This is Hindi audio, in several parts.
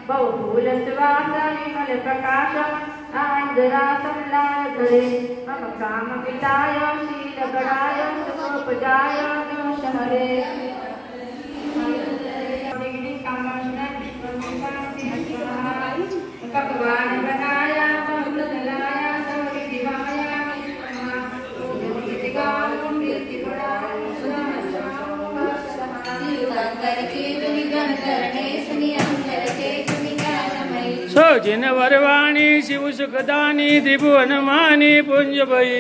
बहुफूल सुवास विमल प्रकाश आंजरासं लाधरे मम काम पिताय शीलगणाय सुखोपजाय नमः भगवान बनाया मंगलाया सौरि दिवाया सोजिन वरवाणी शिव सुखदानी त्रिभुवन मानी पुंज भई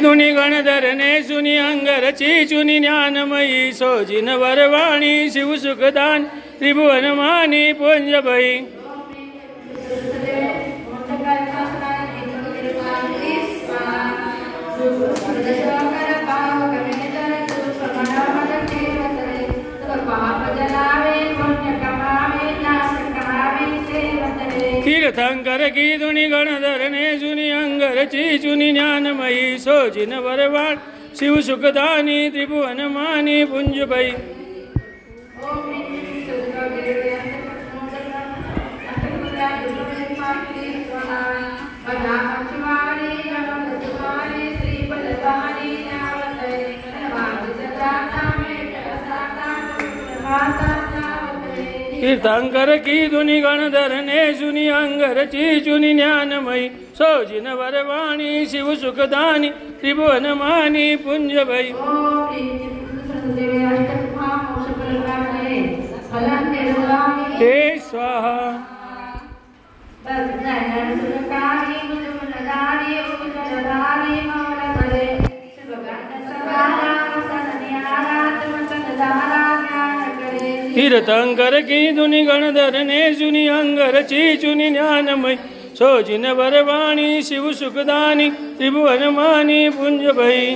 धुनि गणधरने सुनि अंगरची चुनि ज्ञानमयी सोजिन वरवाणी शिव सुखदान त्रिभुवन मानी पुंज भई तीर्थंकर की धुनि गणधरने सुनि अंगरची चुनि ज्ञानमयी सोजिन वरवाण शिव सुखदानी त्रिभुवन मानी पुंज भई तीर्थंकर की धुनि गणधरने सुनि अंगरची चुनि ज्ञानमयी सोजिन वरवाणी शिव सुखदानी त्रिभुवन मानी पुंज भई हे स्वाहा तीर्थंकर की धुनि गणधरने सुनि अंगरची चुनि ज्ञानमयी सोजिन वरवाणी शिव सुखदानी त्रिभुवन मानी पुंज भई